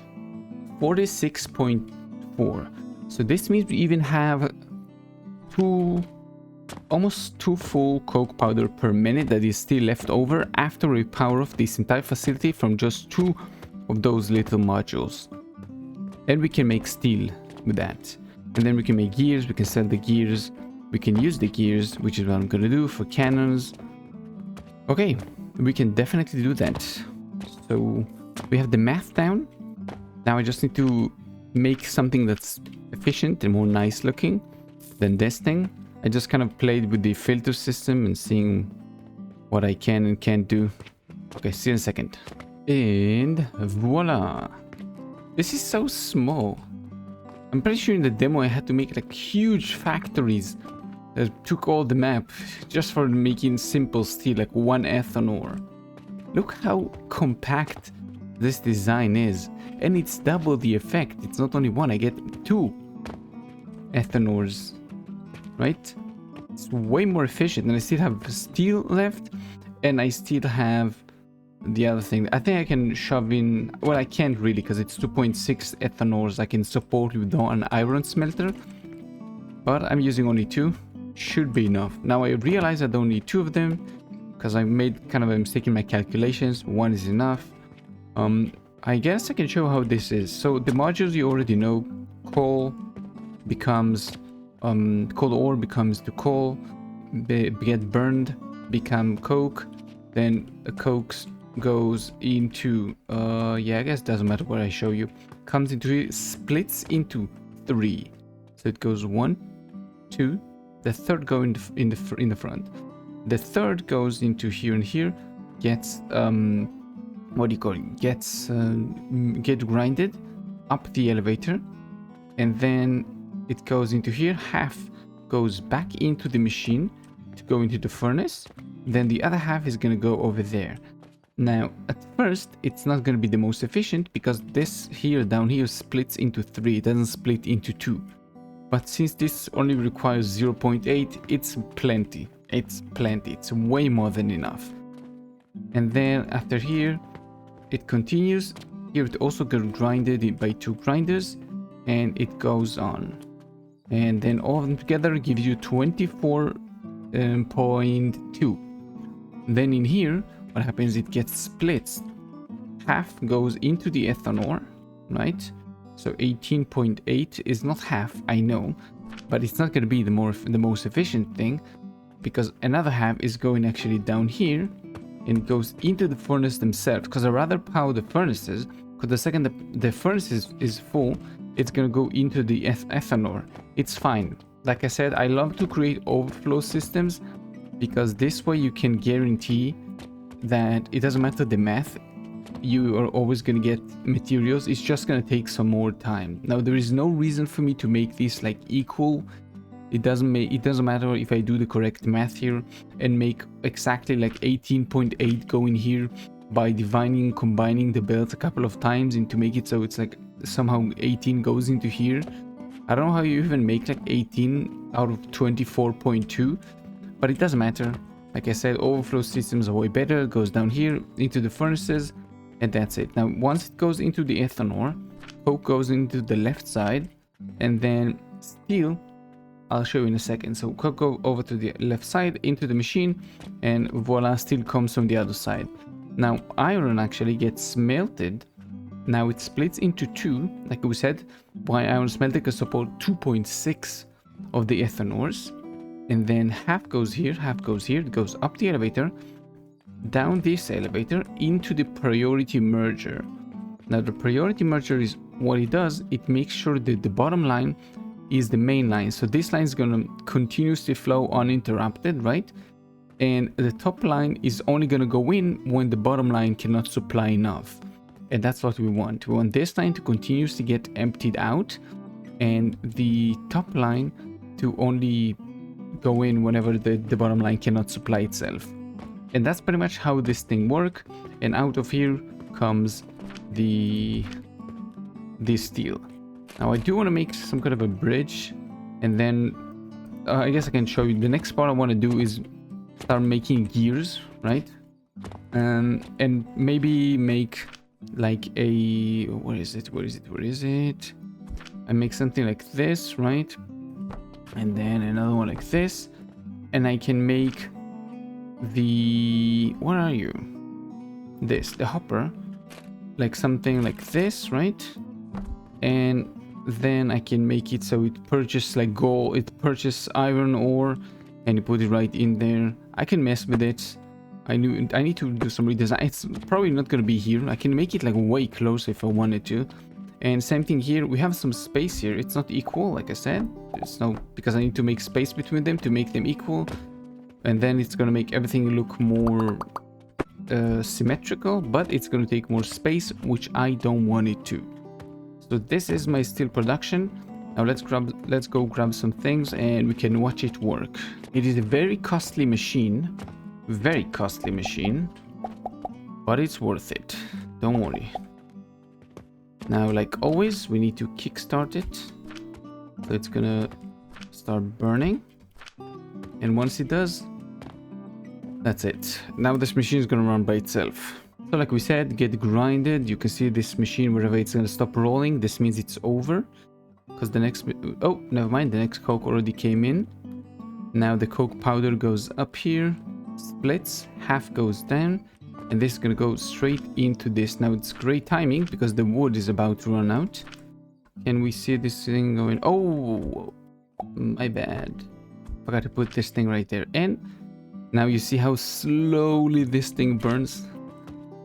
46.4. So this means we even have almost 2 full coke powder per minute that is still left over after we power off this entire facility from just 2 of those little modules. And we can make steel with that. And then we can make gears, we can sell the gears, we can use the gears, which is what I'm gonna do for cannons. Okay, we can definitely do that. So we have the math down. Now I just need to make something that's efficient and more nice looking than this thing. I just kind of played with the filter system and seeing what I can and can't do. Okay, see you in a second. And voila! This is so small. I'm pretty sure in the demo I had to make like huge factories that took all the map just for making simple steel, like 1 ethanol ore. Look how compact this design is. And it's double the effect. It's not only 1, I get 2 ethanol ores. Right? It's way more efficient, and I still have steel left, and I still have the other thing. I think I can shove in, well, I can't really because it's 2.6 ethanols I can support with an iron smelter, but I'm using only 2. Should be enough. Now I realize I don't need 2 of them because I made kind of a mistake in my calculations. 1 is enough. I guess I can show how this is. So the modules you already know. Coal becomes coal ore becomes the coal, get burned, become coke, then the coke goes into yeah, I guess it doesn't matter what I show you, comes into, splits into 3, so it goes 1, 2, the third go in the front, the third goes into here and here, gets what do you call it, gets get grinded up the elevator, and then it goes into here. Half goes back into the machine to go into the furnace, then the other half is going to go over there. Now at first it's not going to be the most efficient because this here down here splits into 3, it doesn't split into 2, but since this only requires 0.8, it's plenty, it's way more than enough. And then after here it continues. Here it also got grinded by 2 grinders, and it goes on, and then all of them together gives you 24.2. Then in here what happens, it gets split. Half goes into the ethanol, right? So 18.8 is not half, I know, but it's not going to be the most efficient thing, because another half is going actually down here and goes into the furnace themselves, because I rather power the furnaces, because the second the furnace is full, it's gonna go into the ethanol. It's fine. Like I said, I love to create overflow systems because this way you can guarantee that it doesn't matter the math, you are always gonna get materials. It's just gonna take some more time. Now there is no reason for me to make this like equal. It doesn't matter if I do the correct math here and make exactly like 18.8 go in here by combining the belts a couple of times and to make it so it's like somehow 18 goes into here. I don't know how you even make like 18 out of 24.2, but it doesn't matter. Like I said, overflow systems are way better. It goes down here into the furnaces, and that's it. Now once it goes into the ethanol, coke goes into the left side, and then steel, I'll show you in a second. So coke go over to the left side into the machine, and voila, steel comes from the other side. Now iron actually gets smelted. Now it splits into two, like we said, why iron smelter can support 2.6 of the ethanors. And then half goes here, it goes up the elevator, down this elevator, into the priority merger. Now the priority merger is what it does, it makes sure that the bottom line is the main line. So this line is gonna continuously flow uninterrupted, right? And the top line is only gonna go in when the bottom line cannot supply enough. And that's what we want. We want this line to continuously get emptied out and the top line to only go in whenever the bottom line cannot supply itself. And that's pretty much how this thing works. And out of here comes the steel. Now I do want to make some kind of a bridge, and then I guess I can show you the next part I want to do is start making gears, right? And maybe make like a, where is it? I make something like this, right? And then another one like this, and I can make the, where are you? The hopper, like something like this, right? And then I can make it so it purchases like gold, it purchases iron ore, and you put it right in there. I can mess with it. I need to do some redesign. It's probably not gonna be here. I can make it like way closer if I wanted to. And same thing here, we have some space here. It's not equal, like I said. It's no, because I need to make space between them to make them equal. And then it's gonna make everything look more symmetrical, but it's gonna take more space, which I don't want it to. So this is my steel production. Now let's go grab some things and we can watch it work. It is a very costly machine, but it's worth it. Don't worry. Now, like always, we need to kickstart it. So it's gonna start burning. And once it does, that's it. Now this machine is gonna run by itself. So like we said, get grinded. You can see this machine, wherever it's gonna stop rolling, this means it's over. Because the next, oh, never mind, the next coke already came in. Now the coke powder goes up here, splits, half goes down, and this is gonna go straight into this. Now it's great timing because the wood is about to run out. Can we see this thing going? Oh, my bad. Forgot to put this thing right there. And now you see how slowly this thing burns.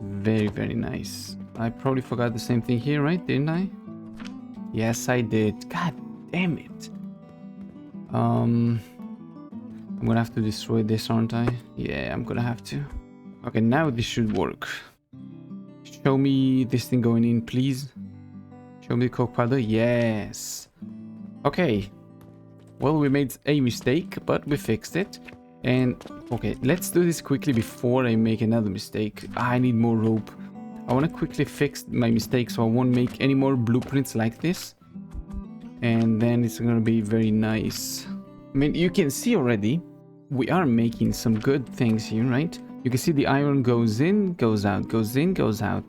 Very, very nice. I probably forgot the same thing here, right? Didn't I? Yes, I did. God damn it. I'm gonna have to destroy this, aren't I? Yeah, I'm gonna have to. Okay, now this should work. Show me this thing going in, please. Show me the coke powder. Yes. Okay. Well, we made a mistake, but we fixed it. And, okay, let's do this quickly before I make another mistake. I need more rope. I want to quickly fix my mistake so I won't make any more blueprints like this. And then it's going to be very nice. I mean, you can see already, we are making some good things here, right? You can see the iron goes in, goes out, goes in, goes out.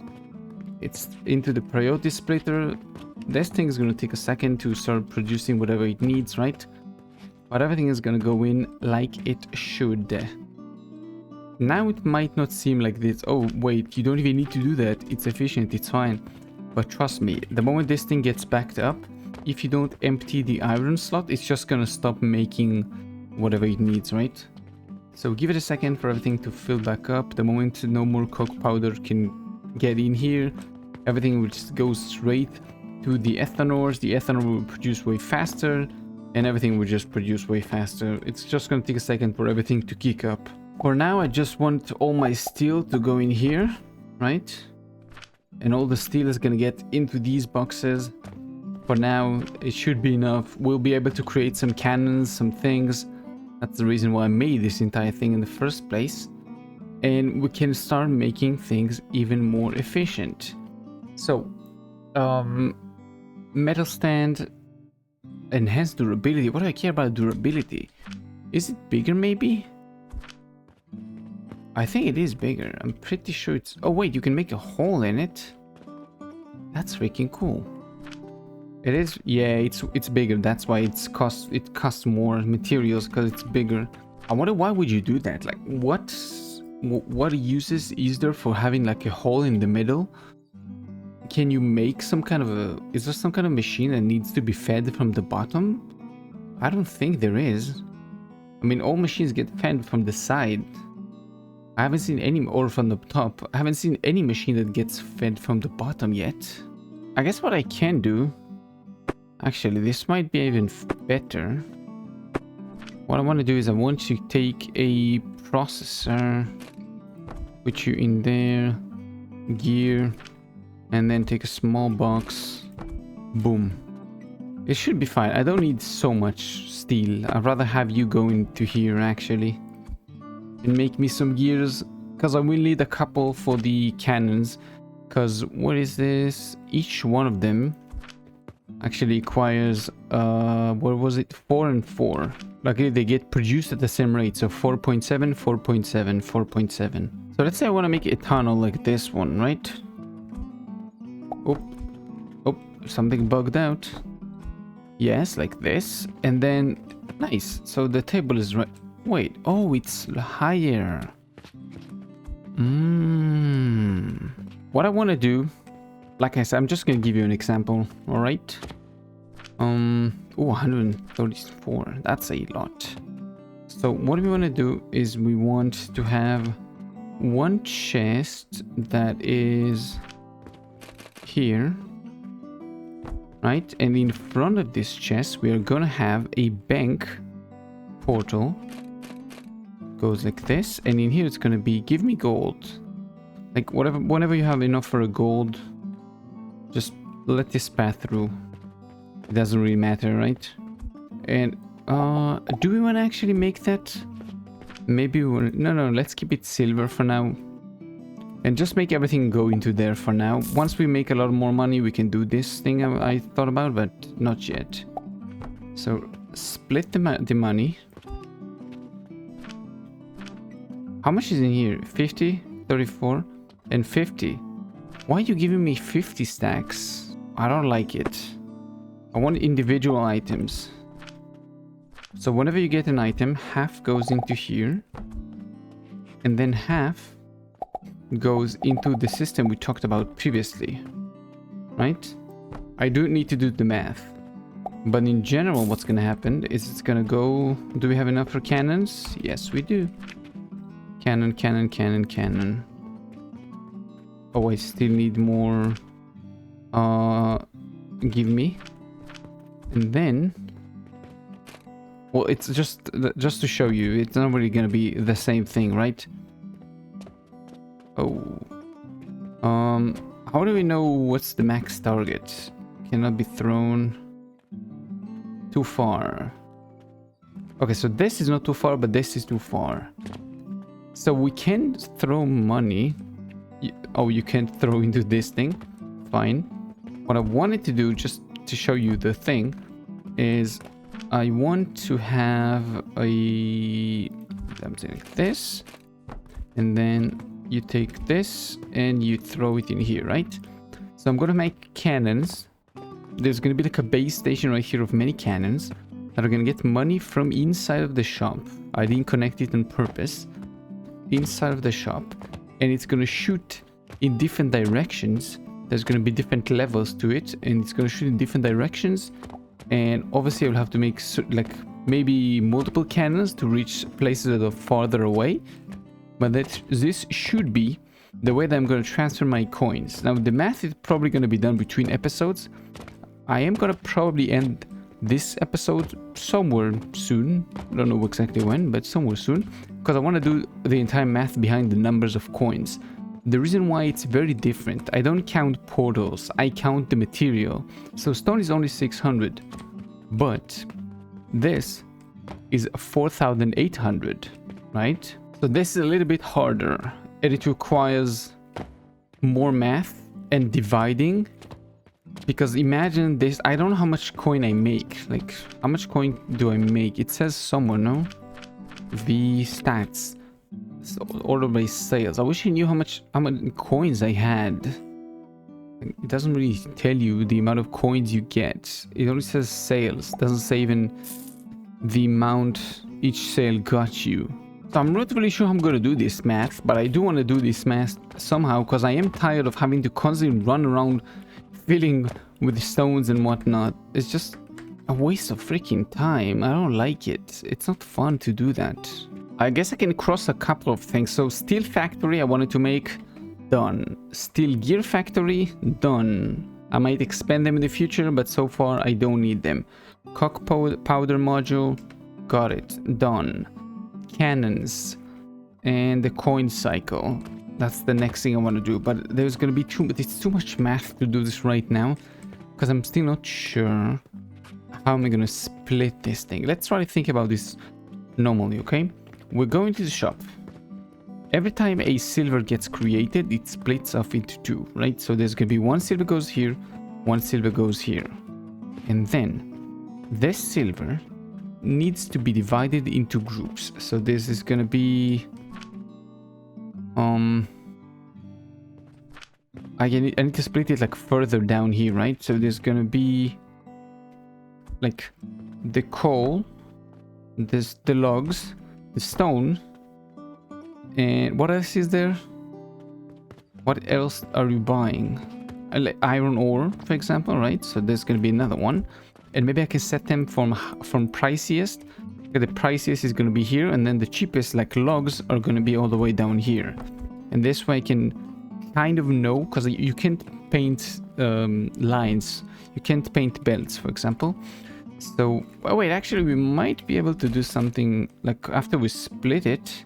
It's into the priority splitter. This thing is going to take a second to start producing whatever it needs, right? But everything is going to go in like it should. Now it might not seem like this. Oh, wait, you don't even need to do that. It's efficient, it's fine. But trust me, the moment this thing gets backed up, if you don't empty the iron slot, it's just going to stop making whatever it needs, right? So give it a second for everything to fill back up. The moment no more coke powder can get in here, everything will just go straight to the ethanors. The ethanol will produce way faster, and everything will just produce way faster. It's just going to take a second for everything to kick up. For now, I just want all my steel to go in here, right? And all the steel is going to get into these boxes. For now, it should be enough. We'll be able to create some cannons, some things. That's the reason why I made this entire thing in the first place. And we can start making things even more efficient. So, metal stand, enhanced durability. What do I care about durability? Is it bigger maybe? I think it is bigger. I'm pretty sure it's... Oh wait, you can make a hole in it. That's freaking cool. It is, yeah, it's bigger. That's why it costs more materials, because it's bigger. I wonder why would you do that? Like, what what uses is there for having like a hole in the middle? Can you make some kind of a... Is there some kind of machine that needs to be fed from the bottom? I don't think there is. I mean, all machines get fed from the side. I haven't seen any... Or from the top. I haven't seen any machine that gets fed from the bottom yet. I guess what I can do... Actually, this might be even better. What I want to do is I want to take a processor, put you in there, gear, and then take a small box. Boom. It should be fine. I don't need so much steel. I'd rather have you go into here actually and make me some gears, because I will need a couple for the cannons. Because what is this? Each one of them actually requires what was it, 4 and 4. Luckily they get produced at the same rate, so 4.7, 4.7, 4.7. So let's say I want to make a tunnel like this one, right? Oh, something bugged out. Yes, like this, and then nice. So the table is right. Wait, oh, it's higher. What I want to do, like I said, I'm just gonna give you an example. All right. Oh, 134. That's a lot. So what we want to do is we want to have one chest that is here, right? And in front of this chest, we are gonna have a bank portal. Goes like this, and in here it's gonna be give me gold. Like whenever you have enough for a gold, just let this pass through. It doesn't really matter, right? And do we want to actually make that? Maybe we want... No, let's keep it silver for now. And just make everything go into there for now. Once we make a lot more money, we can do this thing I thought about, but not yet. So split the money. How much is in here? 50, 34, and 50. Why are you giving me 50 stacks? I don't like it. I want individual items. So whenever you get an item, half goes into here. And then half goes into the system we talked about previously. Right? I do need to do the math. But in general, what's going to happen is it's going to go... Do we have enough for cannons? Yes, we do. Cannon, cannon, cannon, cannon. Oh, I still need more. Give me. And then... Well, it's just to show you. It's not really going to be the same thing, right? Oh. How do we know what's the max target? Cannot be thrown too far. Okay, so this is not too far, but this is too far. So we can throw money. Oh, you can't throw into this thing. Fine. What I wanted to do, just to show you the thing, is I want to have something like this. And then you take this and you throw it in here, right? So I'm going to make cannons. There's going to be like a base station right here of many cannons that are going to get money from inside of the shop. I didn't connect it on purpose. Inside of the shop, and it's going to shoot in different directions. There's going to be different levels to it, and it's going to shoot in different directions. And obviously I'll have to make like maybe multiple cannons to reach places that are farther away, but this should be the way that I'm going to transfer my coins. Now the math is probably going to be done between episodes. I am going to probably end this episode somewhere soon. I don't know exactly when, but somewhere soon, because I want to do the entire math behind the numbers of coins. The reason why it's very different, I don't count portals, I count the material. So stone is only 600, but this is 4,800, right? So this is a little bit harder, and it requires more math and dividing. Because imagine this, I don't know how much coin I make. Like, how much coin do I make? It says somewhere, no? The stats. So, order by sales. I wish I knew how much coins I had. It doesn't really tell you the amount of coins you get. It only says sales. It doesn't say even the amount each sale got you. So I'm not really sure how I'm gonna do this math, but I do want to do this math somehow because I am tired of having to constantly run around filling with stones and whatnot. It's just a waste of freaking time. I don't like it. It's not fun to do that. I guess I can cross a couple of things. So steel factory I wanted to make, done. Steel gear factory, done. I might expand them in the future, but so far I don't need them. Cock powder module, got it, done. Cannons and the coin cycle, that's the next thing I want to do, but there's gonna be it's too much math to do this right now because I'm still not sure how am I gonna split this thing. Let's try to think about this normally. Okay, we're going to the shop. Every time a silver gets created, it splits off into two, right? So there's gonna be one silver goes here, one silver goes here, and then this silver needs to be divided into groups. So this is gonna be I need to split it like further down here, right? So there's gonna be like the coal, there's the logs, the stone, and what else is there? What else are you buying? Like iron ore, for example, right? So there's gonna be another one. And maybe I can set them from priciest. The priciest is going to be here, and then the cheapest, like logs, are going to be all the way down here. And this way I can kind of know, because you can't paint lines. You can't paint belts, for example. So, oh wait, actually we might be able to do something like after we split it.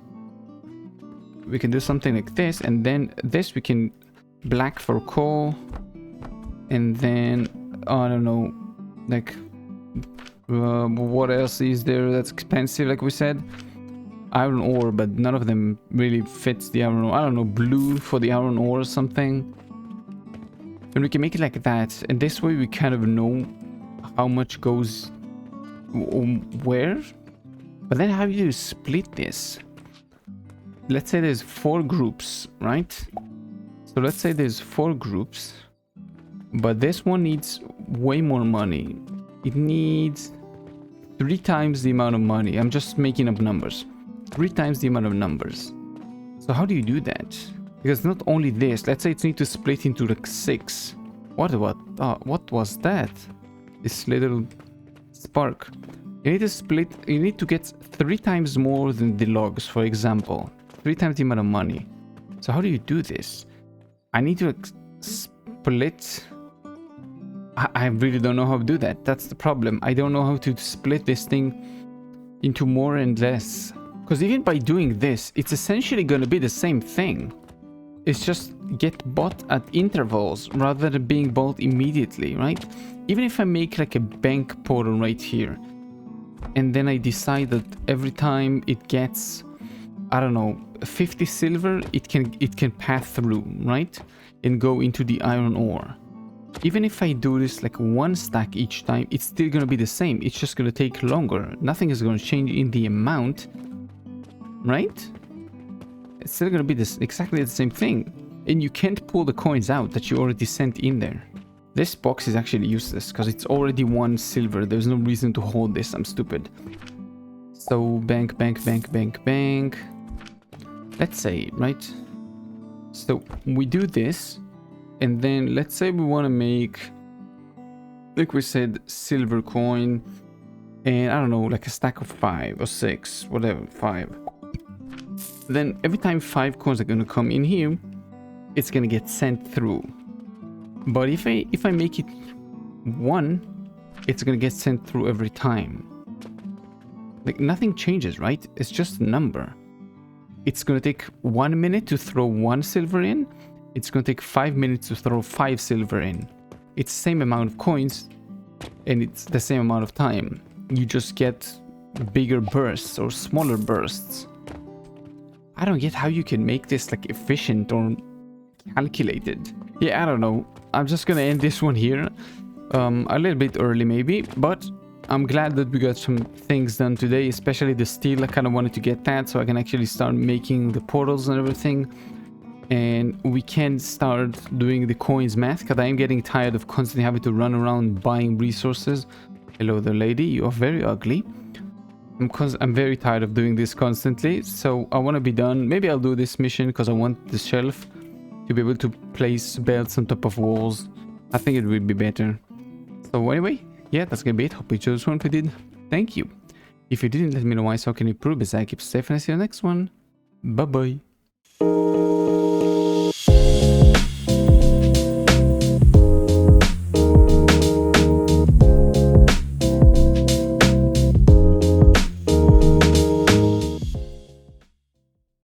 We can do something like this, and then this we can black for coal. And then, I don't know, like what else is there that's expensive? Like we said, iron ore, but none of them really fits the iron ore. I don't know, blue for the iron ore or something. And we can make it like that, and this way we kind of know how much goes where. But then how do you split this? Let's say there's 4 groups, right? So let's say there's 4 groups, but this one needs way more money. It needs 3 times the amount of money. I'm just making up numbers. 3 times the amount of numbers. So how do you do that? Because not only this, let's say it needs to split into like 6. What was that? This little spark. You need to split, you need to get 3 times more than the logs, for example. 3 times the amount of money. So how do you do this? I need to split. I really don't know how to do that. That's the problem. I don't know how to split this thing into more and less. Because even by doing this, it's essentially going to be the same thing. It's just get bought at intervals rather than being bought immediately, right? Even if I make like a bank portal right here, and then I decide that every time it gets, I don't know, 50 silver, it can pass through, right? And go into the iron ore. Even if I do this like 1 stack each time, it's still going to be the same. It's just going to take longer. Nothing is going to change in the amount, right? It's still going to be exactly the same thing. And you can't pull the coins out that you already sent in there. This box is actually useless because it's already 1 silver. There's no reason to hold this. I'm stupid. So bank. Let's say, right? So we do this. And then let's say we want to make, like we said, silver coin. And I don't know, like a stack of 5 or 6, whatever, 5. Then every time 5 coins are going to come in here, it's going to get sent through. But if I make it 1, it's going to get sent through every time. Like nothing changes, right? It's just a number. It's going to take 1 minute to throw 1 silver in. It's going to take 5 minutes to throw 5 silver in. It's the same amount of coins, and it's the same amount of time. You just get bigger bursts or smaller bursts. I don't get how you can make this like efficient or calculated. Yeah, I don't know. I'm just gonna end this one here. A little bit early maybe, but I'm glad that we got some things done today, especially the steel. I kind of wanted to get that so I can actually start making the portals and everything. And we can start doing the coins math, because I am getting tired of constantly having to run around buying resources. Hello there, lady. You are very ugly. I'm very tired of doing this constantly, so I want to be done. Maybe I'll do this mission because I want the shelf to be able to place belts on top of walls. I think it would be better. So anyway, yeah, that's gonna be it. Hope you chose one. If you did, thank you. If you didn't, let me know why, so I can improve. As I keep safe, and I see you next one. Bye bye.